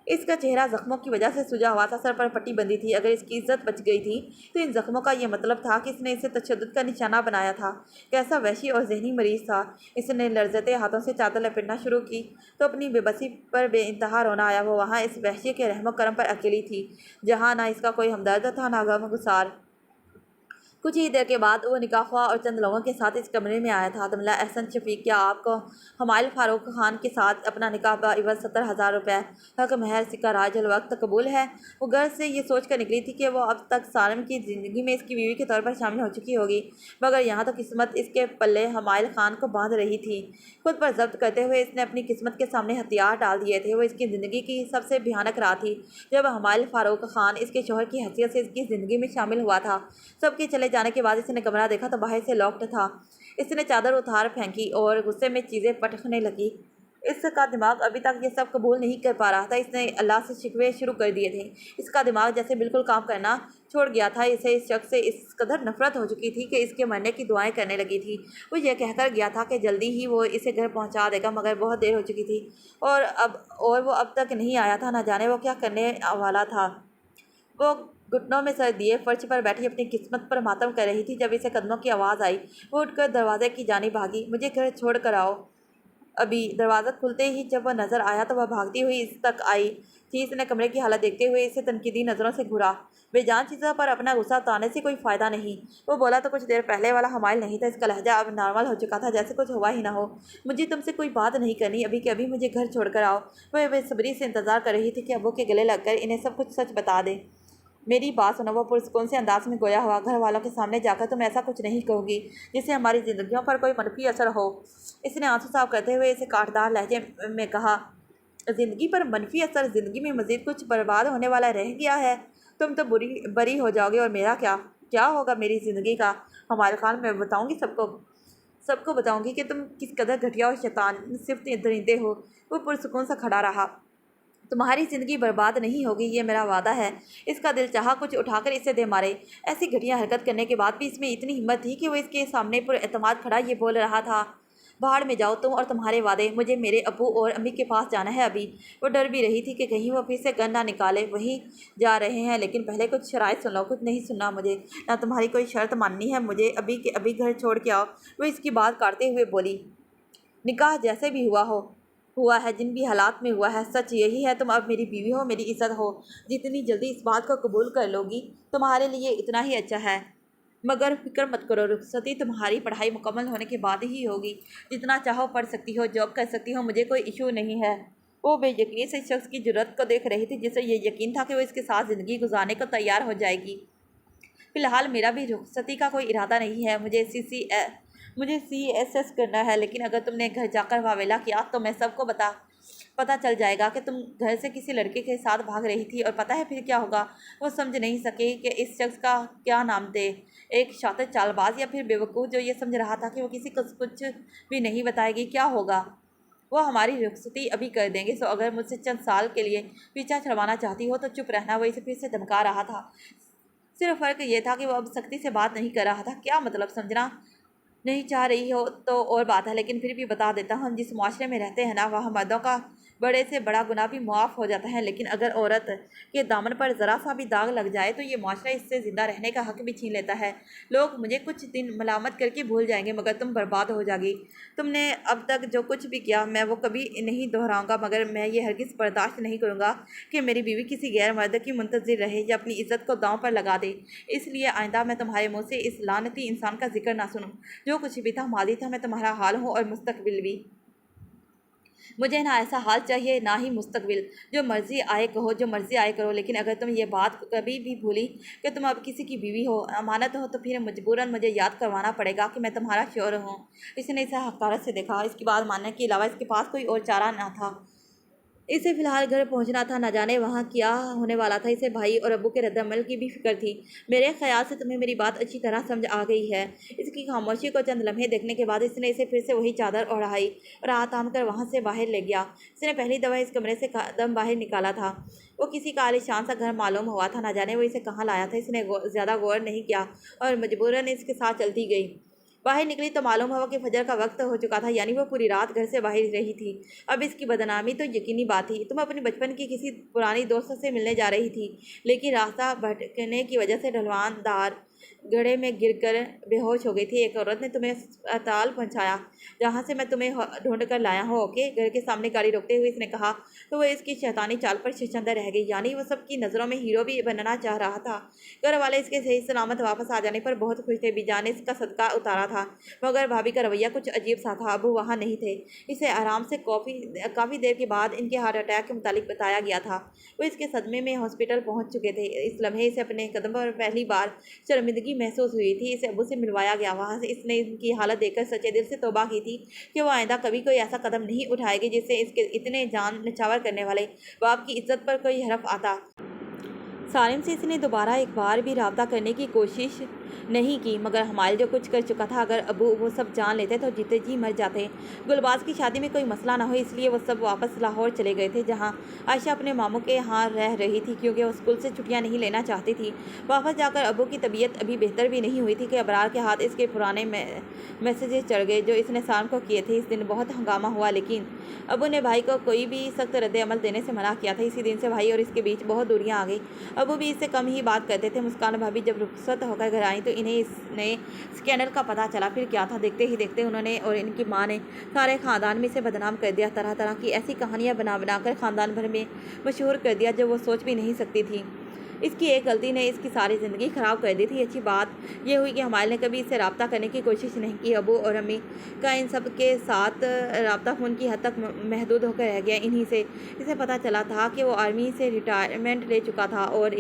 اس کا چہرہ زخموں کی وجہ سے سجا ہوا تھا، سر پر پٹی بندھی تھی۔ اگر اس کی عزت بچ گئی تھی تو ان زخموں کا یہ مطلب تھا کہ اس نے اسے تشدد کا نشانہ بنایا تھا۔ کیسا وحشی اور ذہنی مریض تھا۔ اس نے لرزتے ہاتھوں سے چادر لپیٹنا شروع کی تو اپنی بے بسی پر بے انتہا رونا آیا۔ وہ وہاں اس وحشی کے رحم و کرم پر اکیلی تھی، جہاں نہ اس کا کوئی ہمدرد تھا نہ غم گسار۔ کچھ ہی دیر کے بعد وہ نکاح خواہ اور چند لوگوں کے ساتھ اس کمرے میں آیا تھا۔ دملہ احسن شفیق، کیا آپ کو ہمایوں فاروق خان کے ساتھ اپنا نکاح بعوض 70,000 روپے حق مہر سکہ راج الوقت قبول ہے؟ وہ گھر سے یہ سوچ کر نکلی تھی کہ وہ اب تک سالم کی زندگی میں اس کی بیوی کے طور پر شامل ہو چکی ہوگی، مگر یہاں تو قسمت اس کے پلے ہمایوں خان کو باندھ رہی تھی۔ خود پر ضبط کرتے ہوئے اس نے اپنی قسمت کے سامنے ہتھیار ڈال دیے تھے۔ وہ اس کی زندگی کی سب سے بھیانک رات تھی جب ہمایوں فاروق خان اس کے شوہر کی حیثیت سے اس کی زندگی میں شامل ہوا تھا۔ سب کے چلے جانے کے بعد اس نے کمرہ دیکھا تو باہر سے لاکڈ تھا۔ اس نے چادر اتار پھینکی اور غصے میں چیزیں پٹکنے لگی۔ اس کا دماغ ابھی تک یہ سب قبول نہیں کر پا رہا تھا۔ اس نے اللہ سے شکوے شروع کر دیے تھے۔ اس کا دماغ جیسے بالکل کام کرنا چھوڑ گیا تھا۔ اسے اس شخص سے اس قدر نفرت ہو چکی تھی کہ اس کے مرنے کی دعائیں کرنے لگی تھی۔ وہ یہ کہہ کر گیا تھا کہ جلدی ہی وہ اسے گھر پہنچا دے گا، مگر بہت دیر ہو چکی تھی اور وہ اب تک نہیں آیا تھا۔ نہ جانے وہ کیا کرنے والا تھا۔ وہ گھٹنوں میں سر دیے فرش پر بیٹھی اپنی قسمت پر ماتم کر رہی تھی جب اسے قدموں کی آواز آئی۔ وہ اٹھ کر دروازے کی جانب بھاگی۔ مجھے گھر چھوڑ کر آؤ ابھی۔ دروازہ کھلتے ہی جب وہ نظر آیا تو وہ بھاگتی ہوئی اس تک آئی تھی۔ اس نے کمرے کی حالت دیکھتے ہوئے اسے تنقیدی نظروں سے گھورا۔ بے جان چیزوں پر اپنا غصہ اتارنے سے کوئی فائدہ نہیں۔ وہ بولا تو کچھ دیر پہلے والا ہمایوں نہیں تھا۔ اس کا لہجہ اب نارمل ہو چکا تھا، جیسے کچھ ہوا ہی نہ ہو۔ مجھے تم سے کوئی بات نہیں کرنی، ابھی کہ ابھی مجھے گھر چھوڑ کر آؤ۔ وہ بے صبری سے انتظار کر رہی تھی کہ ابو کے گلے لگ کر انہیں سب کچھ سچ بتا دے۔ میری بات سنو، وہ پرسکون سے انداز میں گویا ہوا۔ گھر والوں کے سامنے جا کر تم ایسا کچھ نہیں کہو گی جس سے ہماری زندگیوں پر کوئی منفی اثر ہو۔ اس نے آنسو صاف کرتے ہوئے اسے کاٹدار لہجے میں کہا۔ زندگی پر منفی اثر؟ زندگی میں مزید کچھ برباد ہونے والا رہ گیا ہے؟ تم تو بری ہو جاؤ گے اور میرا کیا ہوگا میری زندگی کا؟ ہمایوں خان، میں بتاؤں گی سب کو۔ سب کو بتاؤں گی کہ تم کس قدر گھٹیا اور شیطان صرف درندے ہو۔ وہ پرسکون سا کھڑا رہا۔ تمہاری زندگی برباد نہیں ہوگی، یہ میرا وعدہ ہے۔ اس کا دل چاہا کچھ اٹھا کر اسے دے مارے۔ ایسی گھٹیا حرکت کرنے کے بعد بھی اس میں اتنی ہمت تھی کہ وہ اس کے سامنے پر اعتماد کھڑا یہ بول رہا تھا، باہر میں جاؤ تم اور تمہارے وعدے، مجھے میرے ابو اور امی کے پاس جانا ہے ابھی۔ وہ ڈر بھی رہی تھی کہ کہیں وہ پھر سے گن نہ نکالے، وہیں جا رہے ہیں، لیکن پہلے کچھ شرائط سن لو۔ کچھ نہیں سننا مجھے، نہ تمہاری کوئی شرط ماننی ہے، مجھے ابھی کے ابھی گھر چھوڑ کے آؤ۔ وہ اس کی بات کاٹتے ہوئے بولی، نکاح جیسے بھی ہوا ہے، جن بھی حالات میں ہوا ہے، سچ یہی ہے، تم اب میری بیوی ہو، میری عزت ہو۔ جتنی جلدی اس بات کو قبول کر لو گی تمہارے لیے اتنا ہی اچھا ہے، مگر فکر مت کرو، رخصتی تمہاری پڑھائی مکمل ہونے کے بعد ہی ہوگی۔ جتنا چاہو پڑھ سکتی ہو، جاب کر سکتی ہو، مجھے کوئی ایشو نہیں ہے۔ وہ بے یقینی سے اس شخص کی جرأت کو دیکھ رہی تھی جسے یہ یقین تھا کہ وہ اس کے ساتھ زندگی گزارنے کو تیار ہو جائے گی۔ فی الحال میرا بھی رخصتی کا کوئی ارادہ نہیں ہے، مجھے CSS کرنا ہے، لیکن اگر تم نے گھر جا کر واویلا کیا تو میں سب کو پتہ چل جائے گا کہ تم گھر سے کسی لڑکے کے ساتھ بھاگ رہی تھی، اور پتہ ہے پھر کیا ہوگا؟ وہ سمجھ نہیں سکی کہ اس شخص کا کیا نام دے، ایک شاطر چال باز یا پھر بیوقوف جو یہ سمجھ رہا تھا کہ وہ کسی کو کچھ بھی نہیں بتائے گی۔ کیا ہوگا؟ وہ ہماری رخصتی ابھی کر دیں گے، سو اگر مجھ سے چند سال کے لیے پیچھا چھڑوانا چاہتی ہو تو چپ رہنا۔ وہ اسے پھر سے دھمکا رہا تھا، صرف فرق یہ تھا کہ وہ اب سختی سے بات نہیں کر رہا تھا۔ کیا مطلب؟ سمجھنا نہیں چاہ رہی ہو تو اور بات ہے، لیکن پھر بھی بتا دیتا ہوں، ہم جس معاشرے میں رہتے ہیں نا، وہاں مردوں کا بڑے سے بڑا گناہ بھی معاف ہو جاتا ہے، لیکن اگر عورت کے دامن پر ذرا سا بھی داغ لگ جائے تو یہ معاشرہ اس سے زندہ رہنے کا حق بھی چھین لیتا ہے۔ لوگ مجھے کچھ دن ملامت کر کے بھول جائیں گے، مگر تم برباد ہو جاؤ گی۔ تم نے اب تک جو کچھ بھی کیا میں وہ کبھی نہیں دہراؤں گا، مگر میں یہ ہرگز برداشت نہیں کروں گا کہ میری بیوی کسی غیر مرد کی منتظر رہے یا اپنی عزت کو داؤں پر لگا دے۔ اس لیے آئندہ میں تمہارے منہ سے اس لعنتی انسان کا ذکر نہ سنوں۔ جو کچھ بھی تھا ماضی تھا، میں تمہارا حال ہوں اور مستقبل بھی۔ مجھے نہ ایسا حال چاہیے نہ ہی مستقبل۔ جو مرضی آئے کہو، جو مرضی آئے کرو، لیکن اگر تم یہ بات کبھی بھی بھولی کہ تم اب کسی کی بیوی ہو، امانت ہو، تو پھر مجبوراً مجھے یاد کروانا پڑے گا کہ میں تمہارا شوہر ہوں۔ اس نے اسے حقارت سے دیکھا۔ اس کی بات ماننے کے علاوہ اس کے پاس کوئی اور چارہ نہ تھا۔ اسے فی الحال گھر پہنچنا تھا، نہ جانے وہاں کیا ہونے والا تھا۔ اسے بھائی اور ابو کے رد عمل کی بھی فکر تھی۔ میرے خیال سے تمہیں میری بات اچھی طرح سمجھ آ گئی ہے۔ اس کی خاموشی کو چند لمحے دیکھنے کے بعد اس نے اسے پھر سے وہی چادر اوڑھائی اور ہاتھ تھام کر وہاں سے باہر لے گیا۔ اس نے پہلی دفعہ اس کمرے سے قدم باہر نکالا تھا۔ وہ کسی کا عالیشان سا گھر معلوم ہوا تھا، نہ جانے وہ اسے کہاں لایا تھا۔ اس نے زیادہ غور نہیں کیا اور مجبوراً اس کے ساتھ چلتی گئی۔ باہر نکلی تو معلوم ہوا کہ فجر کا وقت ہو چکا تھا، یعنی وہ پوری رات گھر سے باہر رہی تھی۔ اب اس کی بدنامی تو یقینی بات تھی۔ تم اپنے بچپن کی کسی پرانی دوست سے ملنے جا رہی تھی، لیکن راستہ بھٹکنے کی وجہ سے ڈھلوان دار گڑھے میں گر کر بے ہوش ہو گئی تھی۔ ایک عورت نے تمہیں اسپتال پہنچایا، جہاں سے میں تمہیں ڈھونڈ کر لایا ہوں، اوکے؟ گھر کے سامنے گاڑی روکتے ہوئے اس نے کہا تو وہ اس کی شیطانی چال پر شرمندہ رہ گئی، یعنی وہ سب کی نظروں میں ہیرو بھی بننا چاہ رہا تھا۔ گھر والے اس کے صحیح سلامت واپس آ جانے پر بہت خوش تھے، بیجا نے اس کا صدقہ اتارا تھا، مگر بھابھی کا رویہ کچھ عجیب سا تھا۔ ابو وہاں نہیں تھے۔ اسے آرام سے کافی دیر کے بعد ان کے ہارٹ اٹیک کے متعلق بتایا گیا تھا۔ وہ اس کے صدمے میں ہاسپٹل پہنچ چکے تھے۔ اس لمحے اسے اپنے قدم پر پہلی بار شرمندگی محسوس ہوئی تھی۔ اسے ابو سے ملوایا گیا، وہاں سے اس نے ان کی حالت دیکھ کر سچے دل سے توبہ کی تھی کہ وہ آئندہ کبھی کوئی ایسا قدم نہیں اٹھائے گی جس سے اس کے اتنے جان نچھاور کرنے والے باپ کی عزت پر کوئی حرف آتا۔ سالم سے اس نے دوبارہ ایک بار بھی رابطہ کرنے کی کوشش نہیں کی، مگر حمائل جو کچھ کر چکا تھا، اگر ابو وہ سب جان لیتے تو جیتے جی مر جاتے۔ گلباز کی شادی میں کوئی مسئلہ نہ ہو، اس لیے وہ سب واپس لاہور چلے گئے تھے، جہاں عائشہ اپنے ماموں کے ہاں رہ رہی تھی، کیونکہ وہ اسکول سے چھٹیاں نہیں لینا چاہتی تھی۔ واپس جا کر ابو کی طبیعت ابھی بہتر بھی نہیں ہوئی تھی کہ ابرار کے ہاتھ اس کے پرانے میسیجز چڑھ گئے جو اس نے سالم کو کیے تھے۔ اس دن بہت ہنگامہ ہوا، لیکن ابو نے بھائی کو کوئی بھی سخت رد عمل دینے سے منع کیا تھا۔ اسی دن سے بھائی اور اس کے بیچ بہت دوریاں آ گئی۔ ابو بھی اس سے کم ہی بات کرتے تھے۔ مسکان بھابھی جب رخصت ہو کر گھر آئیں تو انہیں اس نئے اسکینڈل کا پتہ چلا۔ پھر کیا تھا، دیکھتے ہی دیکھتے انہوں نے اور ان کی ماں نے سارے خاندان میں اسے بدنام کر دیا، طرح طرح کی ایسی کہانیاں بنا بنا کر خاندان بھر میں مشہور کر دیا جو وہ سوچ بھی نہیں سکتی تھی۔ اس کی ایک غلطی نے اس کی ساری زندگی خراب کر دی تھی۔ اچھی بات یہ ہوئی کہ حمائل نے کبھی اس سے رابطہ کرنے کی کوشش نہیں کی۔ ابو اور امی کا ان سب کے ساتھ رابطہ فون کی حد تک محدود ہو کر رہ گیا۔ انہی سے اسے پتہ چلا تھا کہ وہ آرمی سے ریٹائرمنٹ لے چکا تھا اور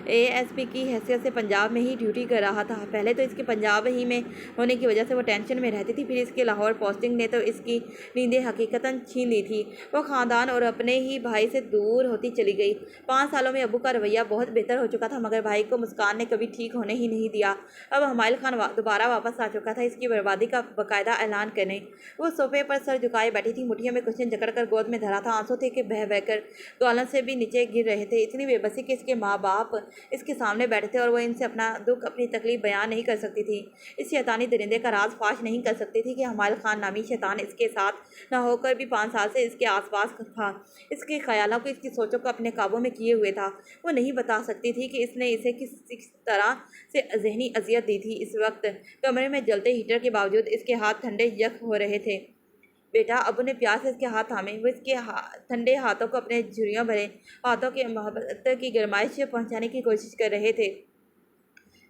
ASP کی حیثیت سے پنجاب میں ہی ڈیوٹی کر رہا تھا۔ پہلے تو اس کے پنجاب ہی میں ہونے کی وجہ سے وہ ٹینشن میں رہتی تھی، پھر اس کے لاہور پوسٹنگ نے تو اس کی نیندیں حقیقتاً چھین لی تھی۔ وہ خاندان اور اپنے ہی بھائی سے دور ہوتی چلی گئی۔ 5 سالوں میں ابو کا رویہ بہت بہتر بہتر ہو چکا تھا، مگر بھائی کو مسکان نے کبھی ٹھیک ہونے ہی نہیں دیا۔ اب حمائل خان دوبارہ واپس آ چکا تھا اس کی بربادی کا باقاعدہ اعلان کرنے۔ وہ صوفے پر سر جھکائے بیٹھی تھی، مٹھیوں میں کشن جکڑ کر گود میں دھرا تھا، آنسو تھے کہ بہہ بہہ کر گالوں سے بھی نیچے گر رہے تھے۔ اتنی بے بسی کہ اس کے ماں باپ اس کے سامنے بیٹھے تھے اور وہ ان سے اپنا دکھ، اپنی تکلیف بیان نہیں کر سکتی تھی۔ اس شیطانی درندے کا راز فاش نہیں کر سکتی تھی کہ حمائل خان نامی شیطان اس کے ساتھ نہ ہو کر بھی 5 سال سے اس کے آس پاس تھا، اس کے خیالوں کو، اس کی سوچوں کو اپنے قابو میں کیے ہوئے تھا۔ وہ نہیں بتا سکتی تھی کہ اس نے اسے کس طرح سے ذہنی اذیت دی تھی۔ اس وقت کمرے میں جلتے ہیٹر کے باوجود اس کے ہاتھ ٹھنڈے یک ہو رہے تھے۔ بیٹا، ابو نے پیار سے اس کے ہاتھ تھامے، وہ اس کے ٹھنڈے ہاتھوں کو اپنے جھریوں بھرے ہاتھوں کے محبت کی گرمائش پہنچانے کی کوشش کر رہے تھے۔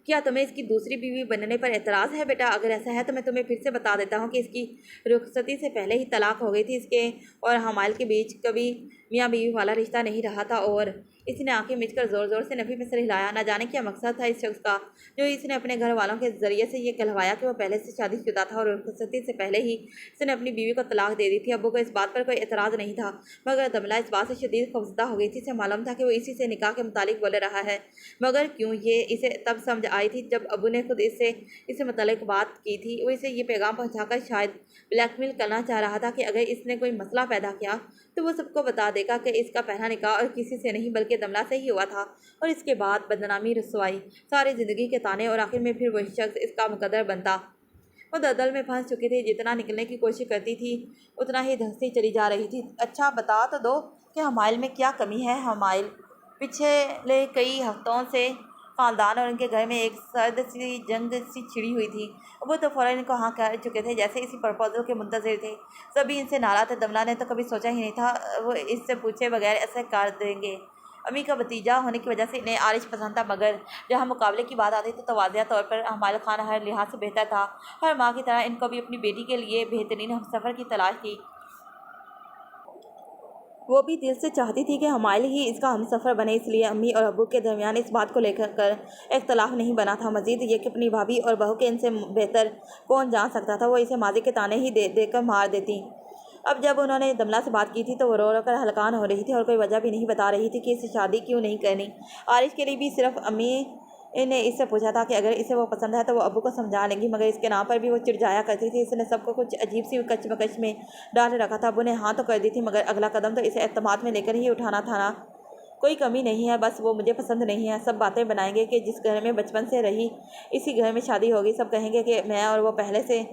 کیا تمہیں اس کی دوسری بیوی بننے پر اعتراض ہے بیٹا؟ اگر ایسا ہے تو میں تمہیں پھر سے بتا دیتا ہوں کہ اس کی رخصتی سے پہلے ہی طلاق ہو گئی تھی۔ اس کے اور حمائل کے بیچ کبھی میاں بیوی والا رشتہ نہیں رہا تھا۔ اور اس نے آنکھیں مچ کر زور زور سے نفی میں سر ہلایا۔ نہ جانے کیا مقصد تھا اس شخص کا جو اس نے اپنے گھر والوں کے ذریعے سے یہ کہلوایا کہ وہ پہلے سے شادی شدہ تھا اور رخصتی سے پہلے ہی اس نے اپنی بیوی کو طلاق دے دی تھی۔ ابو کو اس بات پر کوئی اعتراض نہیں تھا، مگر دملہ اس بات سے شدید خوفزدہ ہو گئی تھی۔ اسے معلوم تھا کہ وہ اسی سے نکاح کے متعلق بول رہا ہے، مگر کیوں؟ یہ اسے تب سمجھ آئی تھی جب ابو نے خود اس سے متعلق بات کی تھی۔ وہ اسے یہ پیغام پہنچا کر شاید بلیک میل کرنا چاہ رہا تھا کہ اگر اس نے کوئی مسئلہ پیدا کیا تو وہ سب کو بتا دے گا کہ اس کا پہلا نکاح اور کسی سے نہیں بلکہ دملہ سے ہی ہوا تھا، اور اس کے بعد بدنامی، رسوائی، ساری زندگی کے تانے، اور آخر میں پھر وہی شخص اس کا مقدر بنتا۔ وہ دلدل میں پھنس چکی تھی، جتنا نکلنے کی کوشش کرتی تھی اتنا ہی دھنستی چلی جا رہی تھی۔ اچھا بتا تو دو کہ حمائل میں کیا کمی ہے؟ حمائل پچھلے کئی ہفتوں سے خاندان اور ان کے گھر میں ایک سرد سی جنگ سی چھڑی ہوئی تھی۔ وہ تو فوراً ان کو ہاں کہہ چکے تھے، جیسے اسی پرپوزل کے منتظر تھے۔ سبھی ان سے ناراض تھے۔ دملہ نے تو کبھی سوچا ہی نہیں تھا وہ اس سے پوچھے بغیر ایسے کر دیں گے۔ امی کا بھتیجا ہونے کی وجہ سے انہیں عارش پسند تھا، مگر جہاں مقابلے کی بات آتی تو واضح طور پر حمائل خان ہر لحاظ سے بہتر تھا۔ ہر ماں کی طرح ان کو بھی اپنی بیٹی کے لیے بہترین ہمسفر کی تلاش تھی۔ وہ بھی دل سے چاہتی تھی کہ حمائل ہی اس کا ہمسفر بنے، اس لیے امی اور ابو کے درمیان اس بات کو لے کر اختلاف نہیں بنا تھا۔ مزید یہ کہ اپنی بھابھی اور بہو کے ان سے بہتر کون جان سکتا تھا، وہ اسے ماضی کے طعنے ہی دے کر مار دیتی۔ اب جب انہوں نے دملہ سے بات کی تھی تو وہ رو رو کر ہلکان ہو رہی تھی اور کوئی وجہ بھی نہیں بتا رہی تھی کہ اسے شادی کیوں نہیں کرنی۔ عارش کے لیے بھی صرف امی نے اس سے پوچھا تھا کہ اگر اسے وہ پسند ہے تو وہ ابو کو سمجھا لیں گی، مگر اس کے نام پر بھی وہ چڑ جایا کرتی تھی۔ اس نے سب کو کچھ عجیب سی کچ مکچ میں ڈال رکھا تھا۔ ابو نے ہاں تو کر دی تھی، مگر اگلا قدم تو اسے اعتماد میں لے کر ہی اٹھانا تھا نا۔ کوئی کمی نہیں ہے، بس وہ مجھے پسند نہیں ہے۔ سب باتیں بنائیں گے کہ جس گھر میں بچپن سے رہی اسی گھر میں شادی ہوگی۔ سب کہیں گے کہ میں اور وہ پہلے سے۔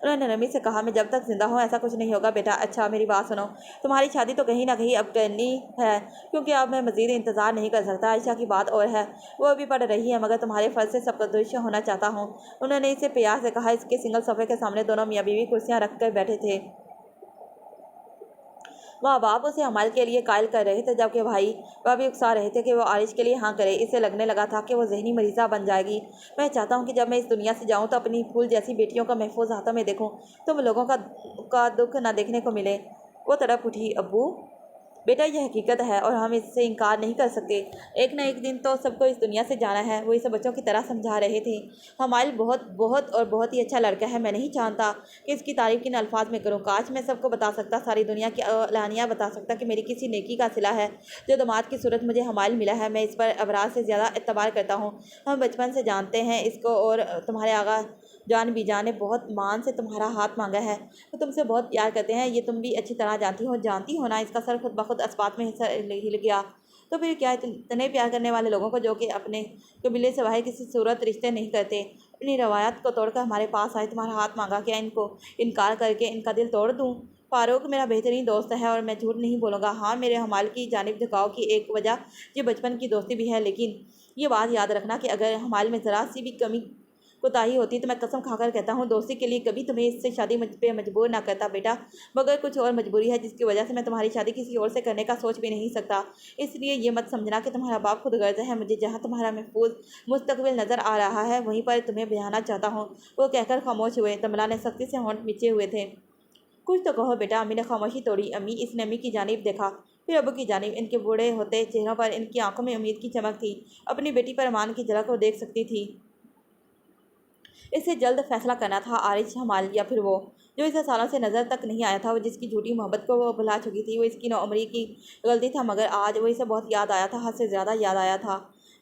انہوں نے نرمی سے کہا، میں جب تک زندہ ہوں ایسا کچھ نہیں ہوگا بیٹا۔ اچھا میری بات سنو، تمہاری شادی تو کہیں نہ کہیں اب کرنی ہے، کیونکہ اب میں مزید انتظار نہیں کر سکتا۔ عائشہ کی بات اور ہے، وہ ابھی پڑھ رہی ہے، مگر تمہارے فرض سے سب کا درش ہونا چاہتا ہوں۔ انہوں نے اسے پیار سے کہا۔ اس کے سنگل صوفے کے سامنے دونوں میاں بیوی کرسیاں رکھ کر بیٹھے تھے۔ ماں باپ اسے حمائل کے لیے قائل کر رہے تھے، جبکہ بھائی بھابھی اکسا رہے تھے کہ وہ عارش کے لیے ہاں کرے۔ اسے لگنے لگا تھا کہ وہ ذہنی مریضہ بن جائے گی۔ میں چاہتا ہوں کہ جب میں اس دنیا سے جاؤں تو اپنی پھول جیسی بیٹیوں کو محفوظ ہاتھوں میں دیکھوں، تم لوگوں کا دکھ نہ دیکھنے کو ملے۔ وہ تڑپ اٹھی۔ ابو بیٹا، یہ حقیقت ہے اور ہم اس سے انکار نہیں کر سکتے۔ ایک نہ ایک دن تو سب کو اس دنیا سے جانا ہے۔ وہ اسے بچوں کی طرح سمجھا رہے تھے۔ حمائل بہت بہت اور بہت ہی اچھا لڑکا ہے، میں نہیں جانتا کہ اس کی تعریف کن الفاظ میں کروں۔ کاش میں سب کو بتا سکتا، ساری دنیا کی علانیہ بتا سکتا کہ میری کسی نیکی کا صلہ ہے جو داماد کی صورت مجھے حمائل ملا ہے۔ میں اس پر ابراز سے زیادہ اعتبار کرتا ہوں۔ ہم بچپن سے جانتے ہیں اس کو، اور تمہارے آغا جان بی جان نے بہت مان سے تمہارا ہاتھ مانگا ہے۔ وہ تم سے بہت پیار کرتے ہیں، یہ تم بھی اچھی طرح جانتی ہو نا۔ اس کا سر خود بخود اسبات میں ہل گیا۔ تو پھر کیا، اتنے پیار کرنے والے لوگوں کو جو کہ اپنے قبیلے سے باہر کسی صورت رشتے نہیں کرتے، اپنی روایات کو توڑ کر ہمارے پاس آئے، تمہارا ہاتھ مانگا، کیا ان کو انکار کر کے ان کا دل توڑ دوں؟ فاروق میرا بہترین دوست ہے اور میں جھوٹ نہیں بولوں گا۔ ہاں، میرے حمائل کی جانب جھکاؤ کی ایک وجہ یہ بچپن کی دوستی بھی ہے، لیکن یہ بات یاد رکھنا کہ اگر حمائل میں ذرا سی بھی کمی کوتاہی ہوتی تو میں قسم کھا کر کہتا ہوں دوستی کے لیے کبھی تمہیں اس سے شادی پہ مجبور نہ کرتا بیٹا، مگر کچھ اور مجبوری ہے جس کی وجہ سے میں تمہاری شادی کسی اور سے کرنے کا سوچ بھی نہیں سکتا۔ اس لیے یہ مت سمجھنا کہ تمہارا باپ خود غرض ہے۔ مجھے جہاں تمہارا محفوظ مستقبل نظر آ رہا ہے وہیں پر تمہیں بھیجنا چاہتا ہوں۔ وہ کہہ کر خاموش ہوئے۔ دملہ نے سختی سے ہونٹ مچے ہوئے تھے۔ کچھ تو کہو بیٹا۔ امی نے خاموشی توڑی۔ اس نے امی کی جانب دیکھا، پھر ابو کی جانب۔ ان کے بوڑھے ہوتے چہروں پر ان کی آنکھوں میں امید کی چمک تھی۔ اپنی بیٹی پر امان کی جھلک وہ دیکھ سکتی تھی۔ اسے جلد فیصلہ کرنا تھا، عارش، حمائل یا پھر وہ جو اسے سالوں سے نظر تک نہیں آیا تھا، وہ جس کی جھوٹی محبت کو وہ بھلا چکی تھی۔ وہ اس کی نوعمری کی غلطی تھا، مگر آج وہ اسے بہت یاد آیا تھا، حد سے زیادہ یاد آیا تھا۔